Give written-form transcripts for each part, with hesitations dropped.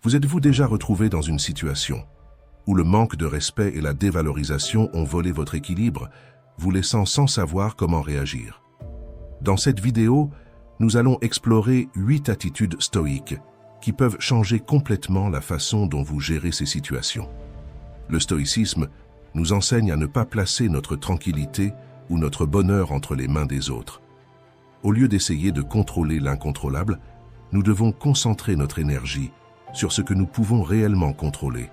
Vous êtes-vous déjà retrouvé dans une situation où le manque de respect et la dévalorisation ont volé votre équilibre, vous laissant sans savoir comment réagir? Dans cette vidéo, nous allons explorer 8 attitudes stoïques qui peuvent changer complètement la façon dont vous gérez ces situations. Le stoïcisme nous enseigne à ne pas placer notre tranquillité ou notre bonheur entre les mains des autres. Au lieu d'essayer de contrôler l'incontrôlable, nous devons concentrer notre énergie sur ce que nous pouvons réellement contrôler.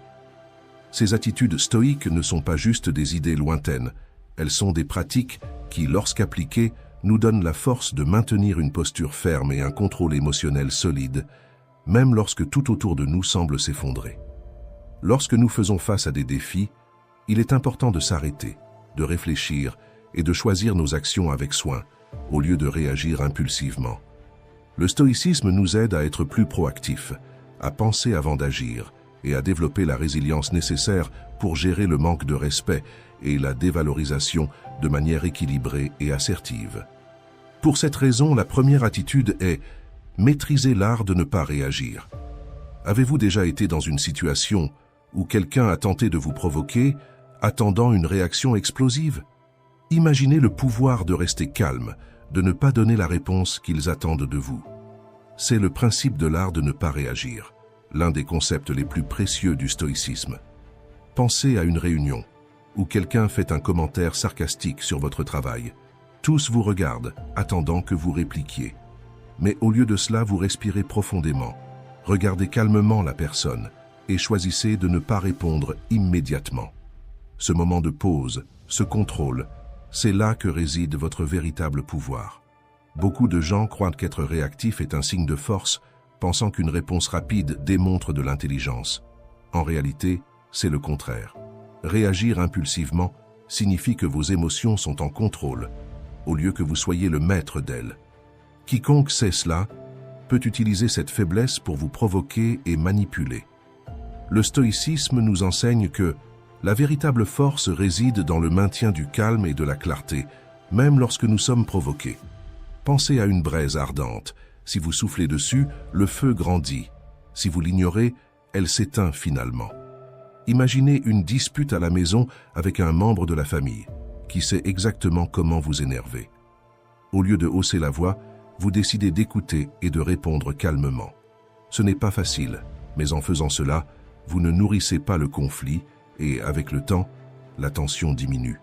Ces attitudes stoïques ne sont pas juste des idées lointaines, elles sont des pratiques qui, lorsqu'appliquées, nous donnent la force de maintenir une posture ferme et un contrôle émotionnel solide, même lorsque tout autour de nous semble s'effondrer. Lorsque nous faisons face à des défis, il est important de s'arrêter, de réfléchir et de choisir nos actions avec soin, au lieu de réagir impulsivement. Le stoïcisme nous aide à être plus proactifs, à penser avant d'agir et à développer la résilience nécessaire pour gérer le manque de respect et la dévalorisation de manière équilibrée et assertive. Pour cette raison, la première attitude est maîtriser l'art de ne pas réagir. Avez-vous déjà été dans une situation où quelqu'un a tenté de vous provoquer, attendant une réaction explosive? Imaginez le pouvoir de rester calme, de ne pas donner la réponse qu'ils attendent de vous. C'est le principe de l'art de ne pas réagir, l'un des concepts les plus précieux du stoïcisme. Pensez à une réunion où quelqu'un fait un commentaire sarcastique sur votre travail. Tous vous regardent, attendant que vous répliquiez. Mais au lieu de cela, vous respirez profondément, regardez calmement la personne et choisissez de ne pas répondre immédiatement. Ce moment de pause, ce contrôle, c'est là que réside votre véritable pouvoir. Beaucoup de gens croient qu'être réactif est un signe de force, pensant qu'une réponse rapide démontre de l'intelligence. En réalité, c'est le contraire. Réagir impulsivement signifie que vos émotions sont en contrôle, au lieu que vous soyez le maître d'elles. Quiconque sait cela peut utiliser cette faiblesse pour vous provoquer et manipuler. Le stoïcisme nous enseigne que la véritable force réside dans le maintien du calme et de la clarté, même lorsque nous sommes provoqués. Pensez à une braise ardente. Si vous soufflez dessus, le feu grandit. Si vous l'ignorez, elle s'éteint finalement. Imaginez une dispute à la maison avec un membre de la famille, qui sait exactement comment vous énerver. Au lieu de hausser la voix, vous décidez d'écouter et de répondre calmement. Ce n'est pas facile, mais en faisant cela, vous ne nourrissez pas le conflit et, avec le temps, la tension diminue.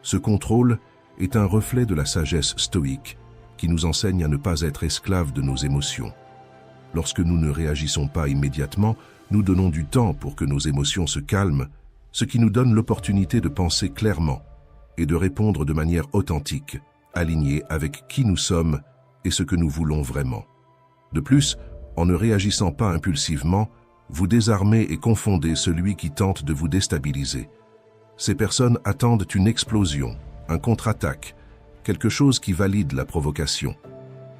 Ce contrôle est un reflet de la sagesse stoïque qui nous enseigne à ne pas être esclaves de nos émotions. Lorsque nous ne réagissons pas immédiatement, nous donnons du temps pour que nos émotions se calment, ce qui nous donne l'opportunité de penser clairement et de répondre de manière authentique, alignée avec qui nous sommes et ce que nous voulons vraiment. De plus, en ne réagissant pas impulsivement, vous désarmez et confondez celui qui tente de vous déstabiliser. Ces personnes attendent une explosion, un contre-attaque, quelque chose qui valide la provocation.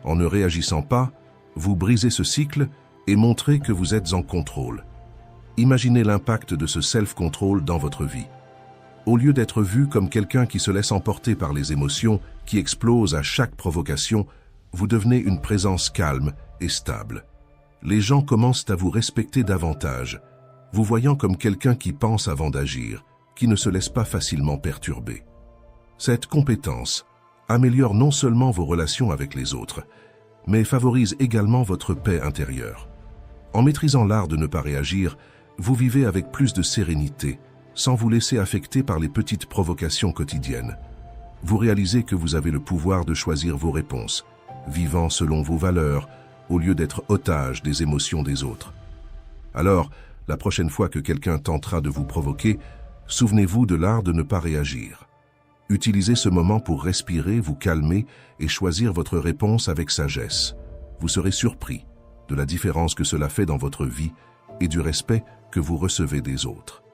En ne réagissant pas, vous brisez ce cycle et montrez que vous êtes en contrôle. Imaginez l'impact de ce self-control dans votre vie. Au lieu d'être vu comme quelqu'un qui se laisse emporter par les émotions, qui explose à chaque provocation, vous devenez une présence calme et stable. Les gens commencent à vous respecter davantage, vous voyant comme quelqu'un qui pense avant d'agir, qui ne se laisse pas facilement perturber. Cette compétence améliore non seulement vos relations avec les autres, mais favorise également votre paix intérieure. En maîtrisant l'art de ne pas réagir, vous vivez avec plus de sérénité, sans vous laisser affecter par les petites provocations quotidiennes. Vous réalisez que vous avez le pouvoir de choisir vos réponses, vivant selon vos valeurs, au lieu d'être otage des émotions des autres. Alors, la prochaine fois que quelqu'un tentera de vous provoquer, souvenez-vous de l'art de ne pas réagir. Utilisez ce moment pour respirer, vous calmer et choisir votre réponse avec sagesse. Vous serez surpris de la différence que cela fait dans votre vie et du respect que vous recevez des autres.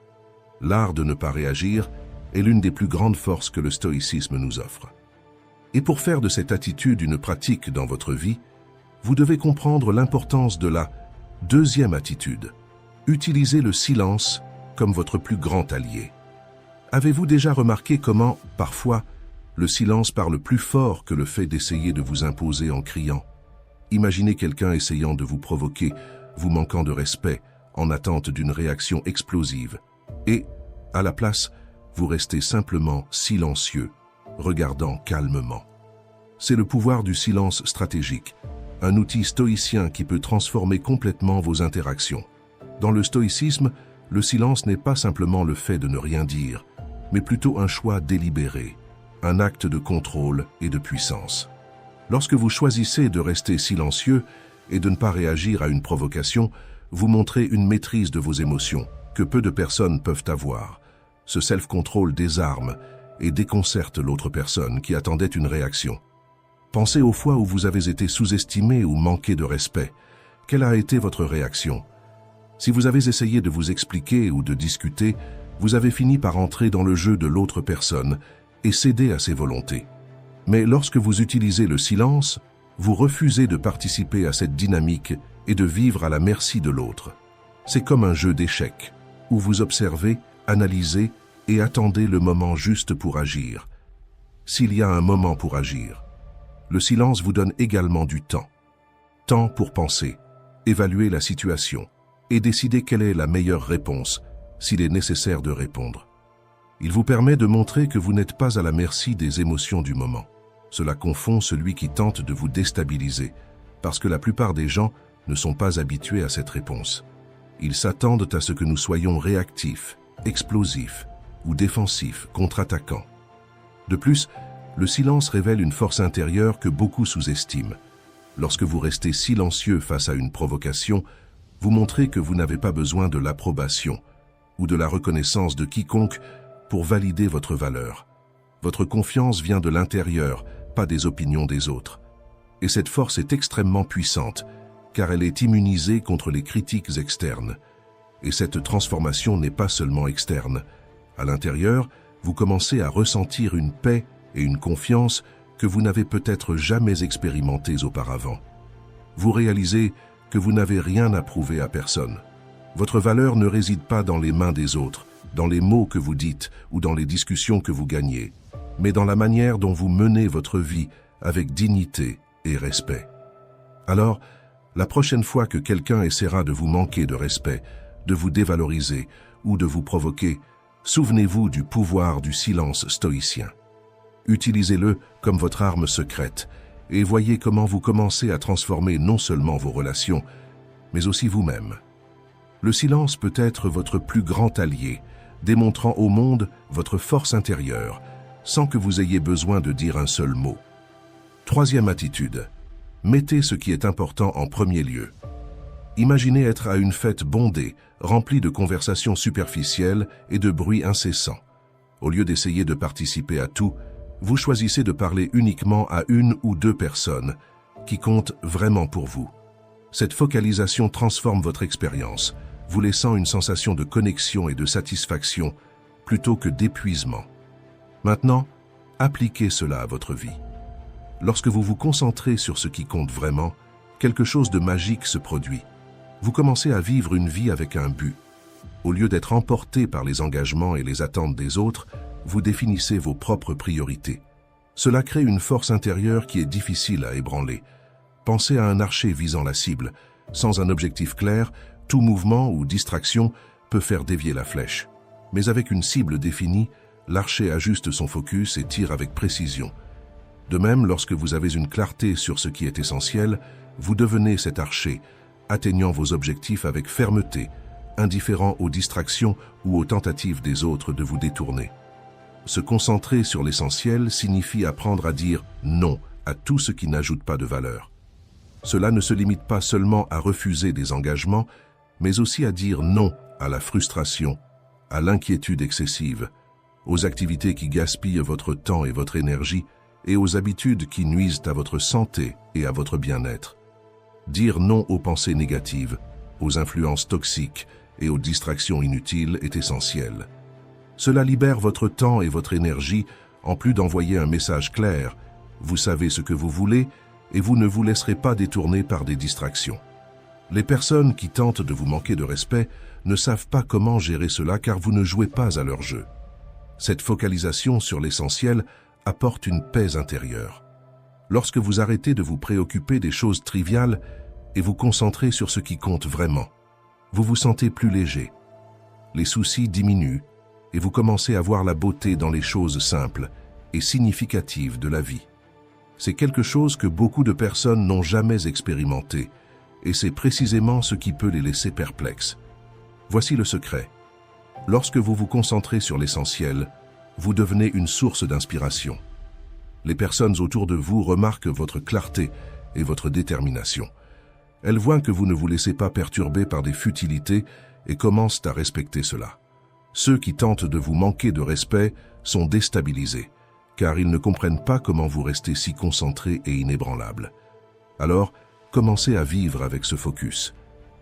L'art de ne pas réagir est l'une des plus grandes forces que le stoïcisme nous offre. Et pour faire de cette attitude une pratique dans votre vie, vous devez comprendre l'importance de la deuxième attitude. Utilisez le silence comme votre plus grand allié. Avez-vous déjà remarqué comment, parfois, le silence parle plus fort que le fait d'essayer de vous imposer en criant? Imaginez quelqu'un essayant de vous provoquer, vous manquant de respect, en attente d'une réaction explosive. Et, à la place, vous restez simplement silencieux, regardant calmement. C'est le pouvoir du silence stratégique, un outil stoïcien qui peut transformer complètement vos interactions. Dans le stoïcisme, le silence n'est pas simplement le fait de ne rien dire, mais plutôt un choix délibéré, un acte de contrôle et de puissance. Lorsque vous choisissez de rester silencieux et de ne pas réagir à une provocation, vous montrez une maîtrise de vos émotions que peu de personnes peuvent avoir. Ce self-control désarme et déconcerte l'autre personne qui attendait une réaction. Pensez aux fois où vous avez été sous-estimé ou manqué de respect. Quelle a été votre réaction? Si vous avez essayé de vous expliquer ou de discuter, vous avez fini par entrer dans le jeu de l'autre personne et céder à ses volontés. Mais lorsque vous utilisez le silence, vous refusez de participer à cette dynamique et de vivre à la merci de l'autre. C'est comme un jeu d'échecs, où vous observez, analysez et attendez le moment juste pour agir. S'il y a un moment pour agir, le silence vous donne également du temps. Temps pour penser, évaluer la situation et décider quelle est la meilleure réponse, s'il est nécessaire de répondre. Il vous permet de montrer que vous n'êtes pas à la merci des émotions du moment. Cela confond celui qui tente de vous déstabiliser, parce que la plupart des gens ne sont pas habitués à cette réponse. Ils s'attendent à ce que nous soyons réactifs, explosifs ou défensifs, contre-attaquants. De plus, le silence révèle une force intérieure que beaucoup sous-estiment. Lorsque vous restez silencieux face à une provocation, vous montrez que vous n'avez pas besoin de l'approbation ou de la reconnaissance de quiconque pour valider votre valeur. Votre confiance vient de l'intérieur, pas des opinions des autres. Et cette force est extrêmement puissante, car elle est immunisée contre les critiques externes. Et cette transformation n'est pas seulement externe. À l'intérieur, vous commencez à ressentir une paix et une confiance que vous n'avez peut-être jamais expérimentées auparavant. Vous réalisez que vous n'avez rien à prouver à personne. Votre valeur ne réside pas dans les mains des autres, dans les mots que vous dites ou dans les discussions que vous gagnez, mais dans la manière dont vous menez votre vie avec dignité et respect. Alors, la prochaine fois que quelqu'un essaiera de vous manquer de respect, de vous dévaloriser ou de vous provoquer, souvenez-vous du pouvoir du silence stoïcien. Utilisez-le comme votre arme secrète et voyez comment vous commencez à transformer non seulement vos relations, mais aussi vous-même. Le silence peut être votre plus grand allié, démontrant au monde votre force intérieure, sans que vous ayez besoin de dire un seul mot. Troisième attitude. Mettez ce qui est important en premier lieu. Imaginez être à une fête bondée, remplie de conversations superficielles et de bruits incessants. Au lieu d'essayer de participer à tout, vous choisissez de parler uniquement à une ou deux personnes qui comptent vraiment pour vous. Cette focalisation transforme votre expérience, vous laissant une sensation de connexion et de satisfaction plutôt que d'épuisement. Maintenant, appliquez cela à votre vie. Lorsque vous vous concentrez sur ce qui compte vraiment, quelque chose de magique se produit. Vous commencez à vivre une vie avec un but. Au lieu d'être emporté par les engagements et les attentes des autres, vous définissez vos propres priorités. Cela crée une force intérieure qui est difficile à ébranler. Pensez à un archer visant la cible. Sans un objectif clair, tout mouvement ou distraction peut faire dévier la flèche. Mais avec une cible définie, l'archer ajuste son focus et tire avec précision. De même, lorsque vous avez une clarté sur ce qui est essentiel, vous devenez cet archer, atteignant vos objectifs avec fermeté, indifférent aux distractions ou aux tentatives des autres de vous détourner. Se concentrer sur l'essentiel signifie apprendre à dire non à tout ce qui n'ajoute pas de valeur. Cela ne se limite pas seulement à refuser des engagements, mais aussi à dire non à la frustration, à l'inquiétude excessive, aux activités qui gaspillent votre temps et votre énergie, et aux habitudes qui nuisent à votre santé et à votre bien-être. Dire non aux pensées négatives, aux influences toxiques et aux distractions inutiles est essentiel. Cela libère votre temps et votre énergie, en plus d'envoyer un message clair. Vous savez ce que vous voulez et vous ne vous laisserez pas détourner par des distractions. Les personnes qui tentent de vous manquer de respect ne savent pas comment gérer cela car vous ne jouez pas à leur jeu. Cette focalisation sur l'essentiel apporte une paix intérieure. Lorsque vous arrêtez de vous préoccuper des choses triviales et vous concentrez sur ce qui compte vraiment, vous vous sentez plus léger. Les soucis diminuent et vous commencez à voir la beauté dans les choses simples et significatives de la vie. C'est quelque chose que beaucoup de personnes n'ont jamais expérimenté et c'est précisément ce qui peut les laisser perplexes. Voici le secret. Lorsque vous vous concentrez sur l'essentiel, vous devenez une source d'inspiration. Les personnes autour de vous remarquent votre clarté et votre détermination. Elles voient que vous ne vous laissez pas perturber par des futilités et commencent à respecter cela. Ceux qui tentent de vous manquer de respect sont déstabilisés, car ils ne comprennent pas comment vous restez si concentré et inébranlable. Alors, commencez à vivre avec ce focus.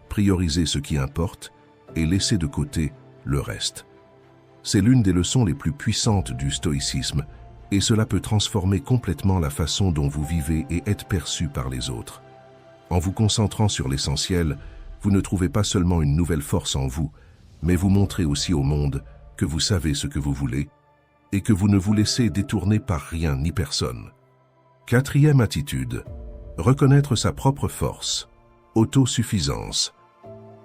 Priorisez ce qui importe et laissez de côté le reste. C'est l'une des leçons les plus puissantes du stoïcisme, et cela peut transformer complètement la façon dont vous vivez et êtes perçu par les autres. En vous concentrant sur l'essentiel, vous ne trouvez pas seulement une nouvelle force en vous, mais vous montrez aussi au monde que vous savez ce que vous voulez et que vous ne vous laissez détourner par rien ni personne. Quatrième attitude, reconnaître sa propre force, autosuffisance.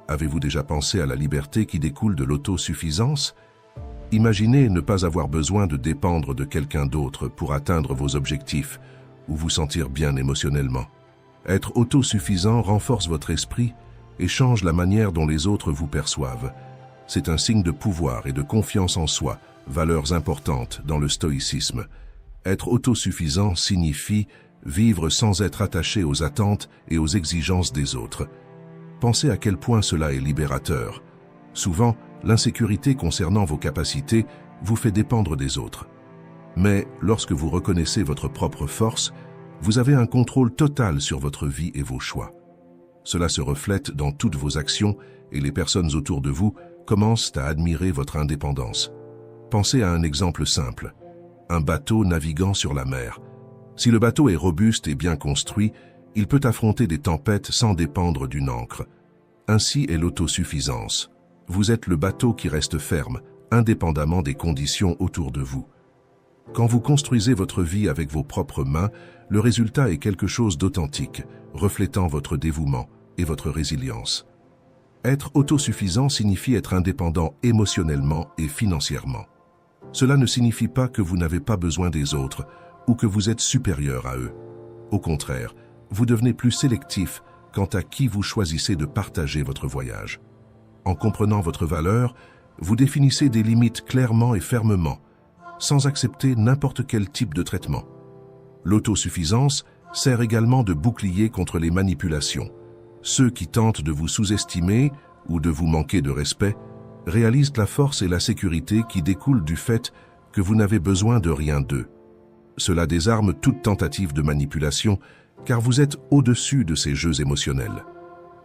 Avez-vous déjà pensé à la liberté qui découle de l'autosuffisance ? Imaginez ne pas avoir besoin de dépendre de quelqu'un d'autre pour atteindre vos objectifs ou vous sentir bien émotionnellement. Être autosuffisant renforce votre esprit et change la manière dont les autres vous perçoivent. C'est un signe de pouvoir et de confiance en soi, valeurs importantes dans le stoïcisme. Être autosuffisant signifie vivre sans être attaché aux attentes et aux exigences des autres. Pensez à quel point cela est libérateur. Souvent, l'insécurité concernant vos capacités vous fait dépendre des autres. Mais lorsque vous reconnaissez votre propre force, vous avez un contrôle total sur votre vie et vos choix. Cela se reflète dans toutes vos actions et les personnes autour de vous commencent à admirer votre indépendance. Pensez à un exemple simple. Un bateau naviguant sur la mer. Si le bateau est robuste et bien construit, il peut affronter des tempêtes sans dépendre d'une ancre. Ainsi est l'autosuffisance. Vous êtes le bateau qui reste ferme, indépendamment des conditions autour de vous. Quand vous construisez votre vie avec vos propres mains, le résultat est quelque chose d'authentique, reflétant votre dévouement et votre résilience. Être autosuffisant signifie être indépendant émotionnellement et financièrement. Cela ne signifie pas que vous n'avez pas besoin des autres ou que vous êtes supérieur à eux. Au contraire, vous devenez plus sélectif quant à qui vous choisissez de partager votre voyage. En comprenant votre valeur, vous définissez des limites clairement et fermement, sans accepter n'importe quel type de traitement. L'autosuffisance sert également de bouclier contre les manipulations. Ceux qui tentent de vous sous-estimer ou de vous manquer de respect réalisent la force et la sécurité qui découlent du fait que vous n'avez besoin de rien d'eux. Cela désarme toute tentative de manipulation, car vous êtes au-dessus de ces jeux émotionnels.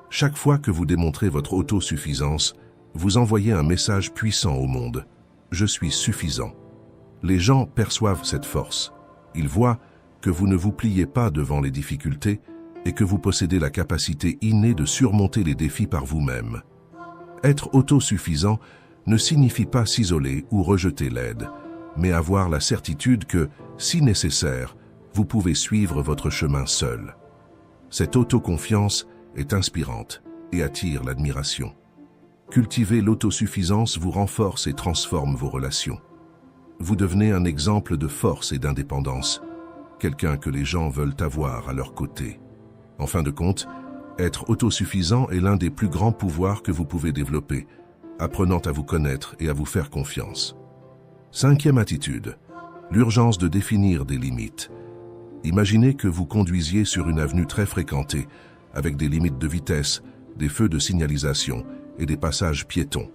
Chaque fois que vous démontrez votre autosuffisance, vous envoyez un message puissant au monde. Je suis suffisant. Les gens perçoivent cette force. Ils voient que vous ne vous pliez pas devant les difficultés et que vous possédez la capacité innée de surmonter les défis par vous-même. Être autosuffisant ne signifie pas s'isoler ou rejeter l'aide, mais avoir la certitude que, si nécessaire, vous pouvez suivre votre chemin seul. Cette autoconfiance est inspirante et attire l'admiration. Cultiver l'autosuffisance vous renforce et transforme vos relations. Vous devenez un exemple de force et d'indépendance, quelqu'un que les gens veulent avoir à leur côté. En fin de compte, être autosuffisant est l'un des plus grands pouvoirs que vous pouvez développer, apprenant à vous connaître et à vous faire confiance. Cinquième attitude, l'urgence de définir des limites. Imaginez que vous conduisiez sur une avenue très fréquentée, avec des limites de vitesse, des feux de signalisation et des passages piétons.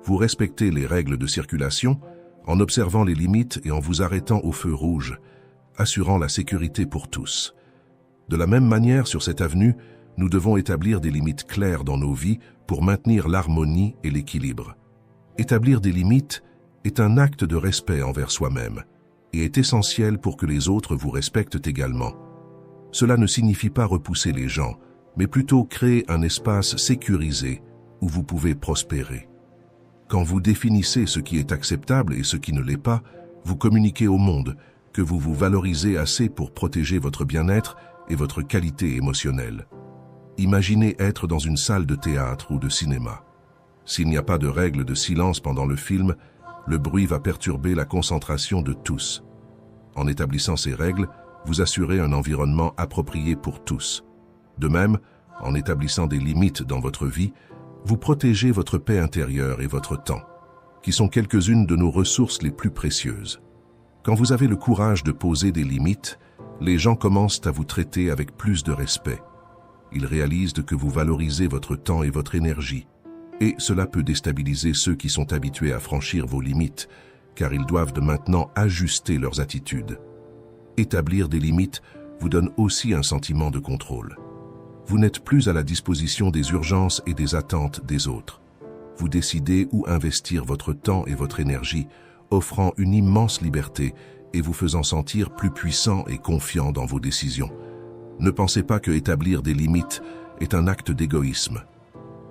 Vous respectez les règles de circulation en observant les limites et en vous arrêtant au feu rouge, assurant la sécurité pour tous. De la même manière, sur cette avenue, nous devons établir des limites claires dans nos vies pour maintenir l'harmonie et l'équilibre. Établir des limites est un acte de respect envers soi-même et est essentiel pour que les autres vous respectent également. Cela ne signifie pas repousser les gens, mais plutôt créer un espace sécurisé où vous pouvez prospérer. Quand vous définissez ce qui est acceptable et ce qui ne l'est pas, vous communiquez au monde que vous vous valorisez assez pour protéger votre bien-être et votre qualité émotionnelle. Imaginez être dans une salle de théâtre ou de cinéma. S'il n'y a pas de règle de silence pendant le film, le bruit va perturber la concentration de tous. En établissant ces règles, vous assurez un environnement approprié pour tous. De même, en établissant des limites dans votre vie, vous protégez votre paix intérieure et votre temps, qui sont quelques-unes de nos ressources les plus précieuses. Quand vous avez le courage de poser des limites, les gens commencent à vous traiter avec plus de respect. Ils réalisent que vous valorisez votre temps et votre énergie, et cela peut déstabiliser ceux qui sont habitués à franchir vos limites, car ils doivent de maintenant ajuster leurs attitudes. Établir des limites vous donne aussi un sentiment de contrôle. Vous n'êtes plus à la disposition des urgences et des attentes des autres. Vous décidez où investir votre temps et votre énergie, offrant une immense liberté et vous faisant sentir plus puissant et confiant dans vos décisions. Ne pensez pas que établir des limites est un acte d'égoïsme.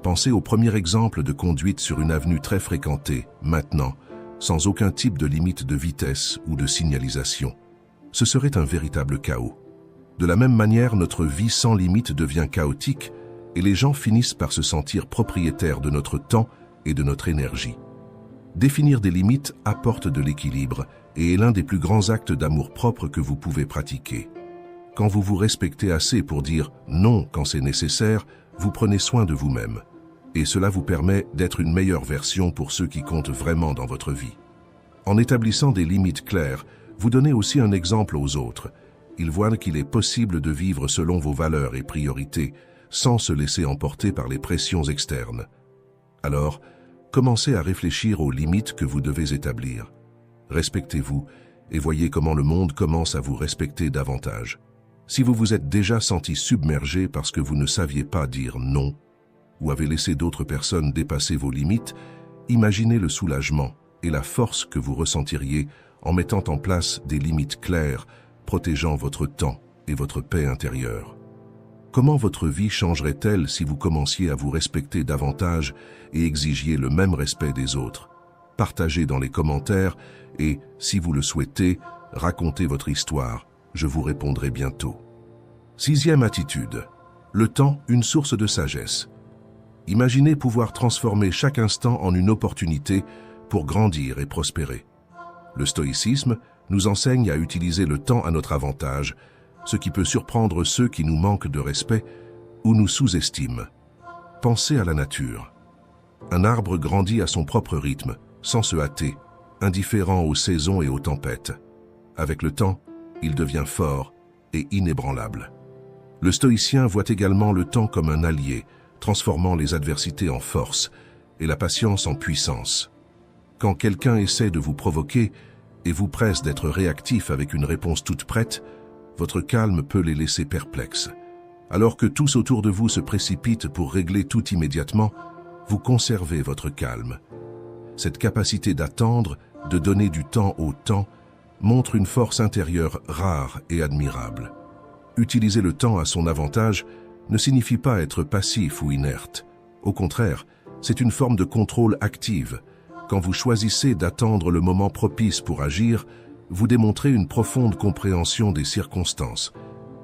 Pensez au premier exemple de conduite sur une avenue très fréquentée, maintenant, sans aucun type de limite de vitesse ou de signalisation. Ce serait un véritable chaos. De la même manière, notre vie sans limite devient chaotique et les gens finissent par se sentir propriétaires de notre temps et de notre énergie. Définir des limites apporte de l'équilibre et est l'un des plus grands actes d'amour-propre que vous pouvez pratiquer. Quand vous vous respectez assez pour dire non quand c'est nécessaire, vous prenez soin de vous-même. Et cela vous permet d'être une meilleure version pour ceux qui comptent vraiment dans votre vie. En établissant des limites claires, vous donnez aussi un exemple aux autres. Ils voient qu'il est possible de vivre selon vos valeurs et priorités, sans se laisser emporter par les pressions externes. Alors, commencez à réfléchir aux limites que vous devez établir. Respectez-vous et voyez comment le monde commence à vous respecter davantage. Si vous vous êtes déjà senti submergé parce que vous ne saviez pas dire non, ou avez laissé d'autres personnes dépasser vos limites, imaginez le soulagement et la force que vous ressentiriez en mettant en place des limites claires, protégeant votre temps et votre paix intérieure. Comment votre vie changerait-elle si vous commenciez à vous respecter davantage et exigiez le même respect des autres? Partagez dans les commentaires et, si vous le souhaitez, racontez votre histoire. Je vous répondrai bientôt. 6e attitude. Le temps, une source de sagesse. Imaginez pouvoir transformer chaque instant en une opportunité pour grandir et prospérer. Le stoïcisme nous enseigne à utiliser le temps à notre avantage, ce qui peut surprendre ceux qui nous manquent de respect ou nous sous-estiment. Pensez à la nature. Un arbre grandit à son propre rythme, sans se hâter, indifférent aux saisons et aux tempêtes. Avec le temps, il devient fort et inébranlable. Le stoïcien voit également le temps comme un allié, transformant les adversités en force et la patience en puissance. Quand quelqu'un essaie de vous provoquer et vous presse d'être réactif avec une réponse toute prête, votre calme peut les laisser perplexes. Alors que tous autour de vous se précipitent pour régler tout immédiatement, vous conservez votre calme. Cette capacité d'attendre, de donner du temps au temps, montre une force intérieure rare et admirable. Utiliser le temps à son avantage ne signifie pas être passif ou inerte. Au contraire, c'est une forme de contrôle active. Quand vous choisissez d'attendre le moment propice pour agir, vous démontrez une profonde compréhension des circonstances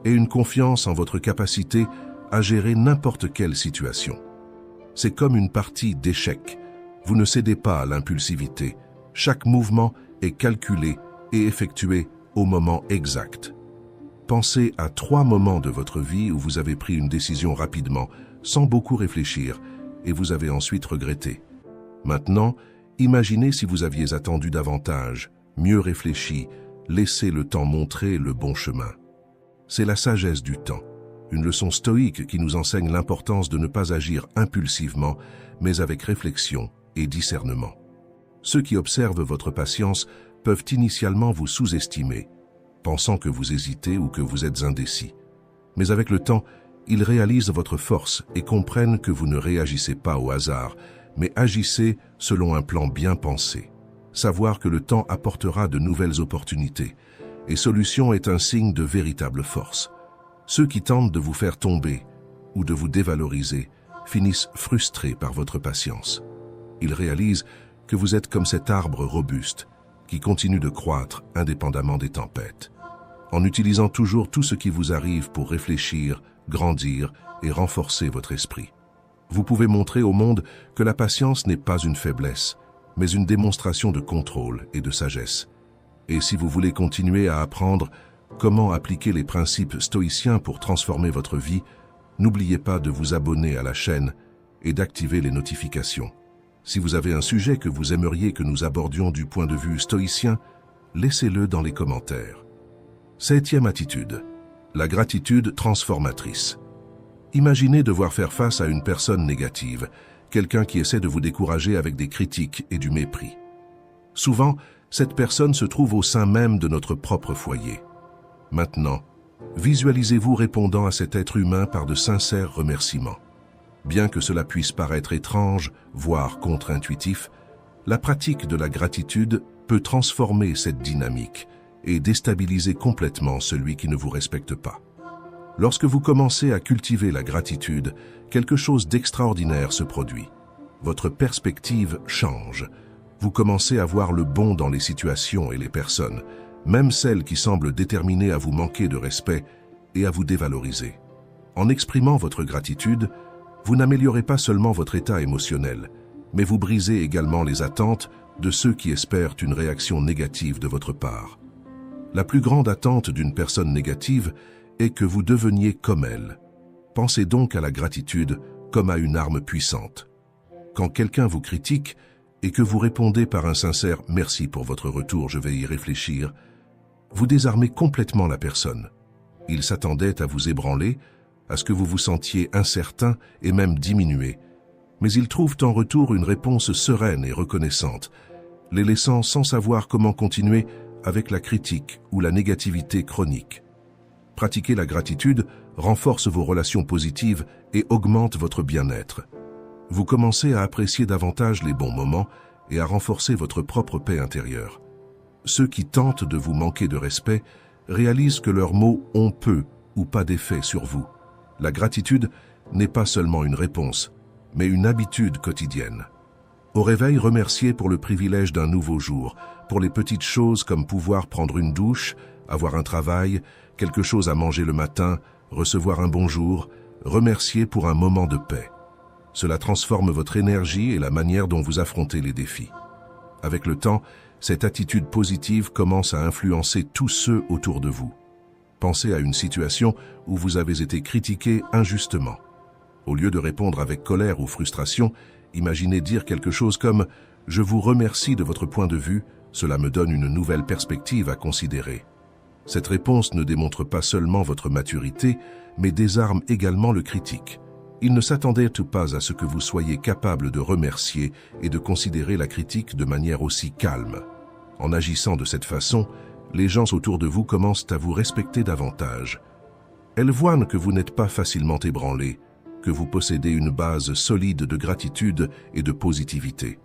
et une confiance en votre capacité à gérer n'importe quelle situation. C'est comme une partie d'échecs. Vous ne cédez pas à l'impulsivité. Chaque mouvement est calculé et effectué au moment exact. Pensez à 3 moments de votre vie où vous avez pris une décision rapidement, sans beaucoup réfléchir, et vous avez ensuite regretté. Maintenant, imaginez si vous aviez attendu davantage, mieux réfléchi, laissé le temps montrer le bon chemin. C'est la sagesse du temps, une leçon stoïque qui nous enseigne l'importance de ne pas agir impulsivement, mais avec réflexion et discernement. Ceux qui observent votre patience peuvent initialement vous sous-estimer, pensant que vous hésitez ou que vous êtes indécis. Mais avec le temps, ils réalisent votre force et comprennent que vous ne réagissez pas au hasard, mais agissez selon un plan bien pensé. Savoir que le temps apportera de nouvelles opportunités et solutions est un signe de véritable force. Ceux qui tentent de vous faire tomber ou de vous dévaloriser finissent frustrés par votre patience. Ils réalisent que vous êtes comme cet arbre robuste qui continue de croître indépendamment des tempêtes. En utilisant toujours tout ce qui vous arrive pour réfléchir, grandir et renforcer votre esprit. Vous pouvez montrer au monde que la patience n'est pas une faiblesse, mais une démonstration de contrôle et de sagesse. Et si vous voulez continuer à apprendre comment appliquer les principes stoïciens pour transformer votre vie, n'oubliez pas de vous abonner à la chaîne et d'activer les notifications. Si vous avez un sujet que vous aimeriez que nous abordions du point de vue stoïcien, laissez-le dans les commentaires. 7e attitude, la gratitude transformatrice. Imaginez devoir faire face à une personne négative, quelqu'un qui essaie de vous décourager avec des critiques et du mépris. Souvent, cette personne se trouve au sein même de notre propre foyer. Maintenant, visualisez-vous répondant à cet être humain par de sincères remerciements. Bien que cela puisse paraître étrange, voire contre-intuitif, la pratique de la gratitude peut transformer cette dynamique et déstabiliser complètement celui qui ne vous respecte pas. Lorsque vous commencez à cultiver la gratitude, quelque chose d'extraordinaire se produit. Votre perspective change. Vous commencez à voir le bon dans les situations et les personnes, même celles qui semblent déterminées à vous manquer de respect et à vous dévaloriser. En exprimant votre gratitude, vous n'améliorez pas seulement votre état émotionnel, mais vous brisez également les attentes de ceux qui espèrent une réaction négative de votre part. La plus grande attente d'une personne négative est que vous deveniez comme elle. Pensez donc à la gratitude comme à une arme puissante. Quand quelqu'un vous critique et que vous répondez par un sincère « merci pour votre retour, je vais y réfléchir », vous désarmez complètement la personne. Il s'attendait à vous ébranler, à ce que vous vous sentiez incertain et même diminué, mais ils trouvent en retour une réponse sereine et reconnaissante, les laissant sans savoir comment continuer avec la critique ou la négativité chronique. Pratiquer la gratitude renforce vos relations positives et augmente votre bien-être. Vous commencez à apprécier davantage les bons moments et à renforcer votre propre paix intérieure. Ceux qui tentent de vous manquer de respect réalisent que leurs mots ont peu ou pas d'effet sur vous. La gratitude n'est pas seulement une réponse, mais une habitude quotidienne. Au réveil, remerciez pour le privilège d'un nouveau jour, pour les petites choses comme pouvoir prendre une douche, avoir un travail, quelque chose à manger le matin, recevoir un bonjour, remerciez pour un moment de paix. Cela transforme votre énergie et la manière dont vous affrontez les défis. Avec le temps, cette attitude positive commence à influencer tous ceux autour de vous. Pensez à une situation où vous avez été critiqué injustement. Au lieu de répondre avec colère ou frustration, imaginez dire quelque chose comme « Je vous remercie de votre point de vue, cela me donne une nouvelle perspective à considérer ». Cette réponse ne démontre pas seulement votre maturité, mais désarme également le critique. Il ne s'attendait pas à ce que vous soyez capable de remercier et de considérer la critique de manière aussi calme. En agissant de cette façon, les gens autour de vous commencent à vous respecter davantage. Elles voient que vous n'êtes pas facilement ébranlé, que vous possédez une base solide de gratitude et de positivité.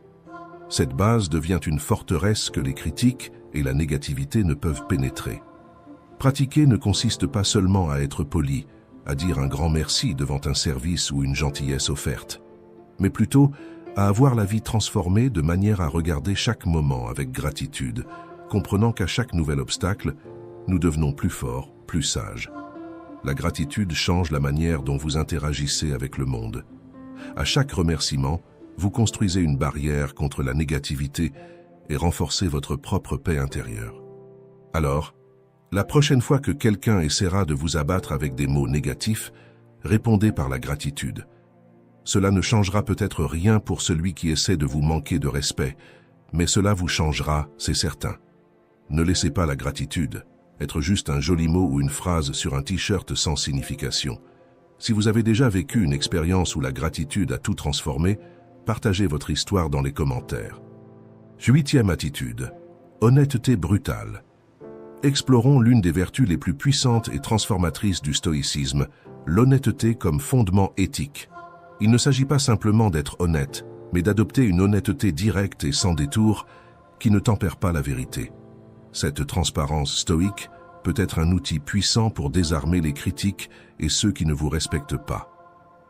Cette base devient une forteresse que les critiques et la négativité ne peuvent pénétrer. Pratiquer ne consiste pas seulement à être poli, à dire un grand merci devant un service ou une gentillesse offerte, mais plutôt à avoir la vie transformée de manière à regarder chaque moment avec gratitude, comprenant qu'à chaque nouvel obstacle, nous devenons plus forts, plus sages. La gratitude change la manière dont vous interagissez avec le monde. À chaque remerciement, vous construisez une barrière contre la négativité et renforcez votre propre paix intérieure. Alors, la prochaine fois que quelqu'un essaiera de vous abattre avec des mots négatifs, répondez par la gratitude. Cela ne changera peut-être rien pour celui qui essaie de vous manquer de respect, mais cela vous changera, c'est certain. Ne laissez pas la gratitude être juste un joli mot ou une phrase sur un t-shirt sans signification. Si vous avez déjà vécu une expérience où la gratitude a tout transformé, partagez votre histoire dans les commentaires. 8e attitude, honnêteté brutale. Explorons l'une des vertus les plus puissantes et transformatrices du stoïcisme, l'honnêteté comme fondement éthique. Il ne s'agit pas simplement d'être honnête, mais d'adopter une honnêteté directe et sans détour qui ne tempère pas la vérité. Cette transparence stoïque peut être un outil puissant pour désarmer les critiques et ceux qui ne vous respectent pas.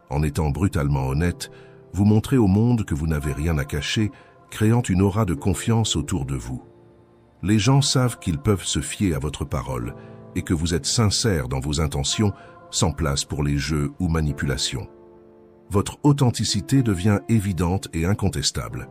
En étant brutalement honnête, vous montrez au monde que vous n'avez rien à cacher, créant une aura de confiance autour de vous. Les gens savent qu'ils peuvent se fier à votre parole et que vous êtes sincère dans vos intentions sans place pour les jeux ou manipulations. Votre authenticité devient évidente et incontestable.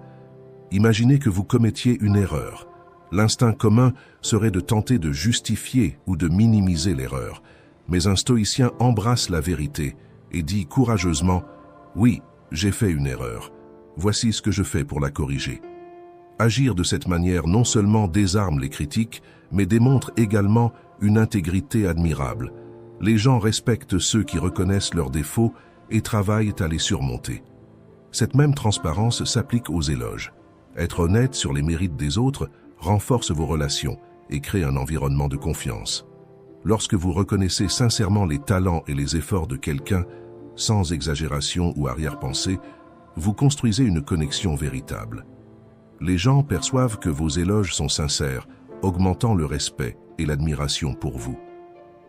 Imaginez que vous commettiez une erreur. L'instinct commun serait de tenter de justifier ou de minimiser l'erreur, mais un stoïcien embrasse la vérité et dit courageusement « Oui, j'ai fait une erreur. Voici ce que je fais pour la corriger ». Agir de cette manière non seulement désarme les critiques, mais démontre également une intégrité admirable. Les gens respectent ceux qui reconnaissent leurs défauts et travaillent à les surmonter. Cette même transparence s'applique aux éloges. Être honnête sur les mérites des autres renforce vos relations et crée un environnement de confiance. Lorsque vous reconnaissez sincèrement les talents et les efforts de quelqu'un, sans exagération ou arrière-pensée, vous construisez une connexion véritable. Les gens perçoivent que vos éloges sont sincères, augmentant le respect et l'admiration pour vous.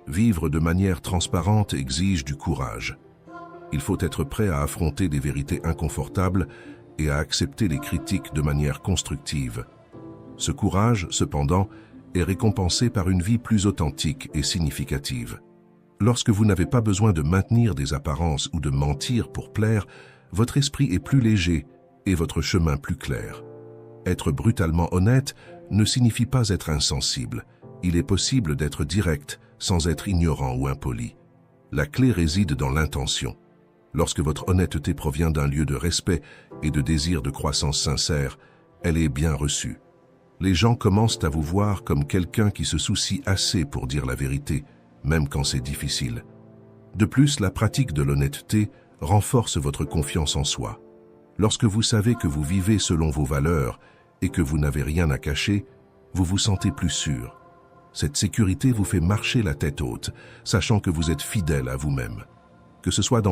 Vivre de manière transparente exige du courage. Il faut être prêt à affronter des vérités inconfortables et à accepter les critiques de manière constructive. Ce courage, cependant, est récompensé par une vie plus authentique et significative. Lorsque vous n'avez pas besoin de maintenir des apparences ou de mentir pour plaire, votre esprit est plus léger et votre chemin plus clair. Être brutalement honnête ne signifie pas être insensible. Il est possible d'être direct sans être ignorant ou impoli. La clé réside dans l'intention. Lorsque votre honnêteté provient d'un lieu de respect et de désir de croissance sincère, elle est bien reçue. Les gens commencent à vous voir comme quelqu'un qui se soucie assez pour dire la vérité, même quand c'est difficile. De plus, la pratique de l'honnêteté renforce votre confiance en soi. Lorsque vous savez que vous vivez selon vos valeurs et que vous n'avez rien à cacher, vous vous sentez plus sûr. Cette sécurité vous fait marcher la tête haute, sachant que vous êtes fidèle à vous-même. Que ce soit dans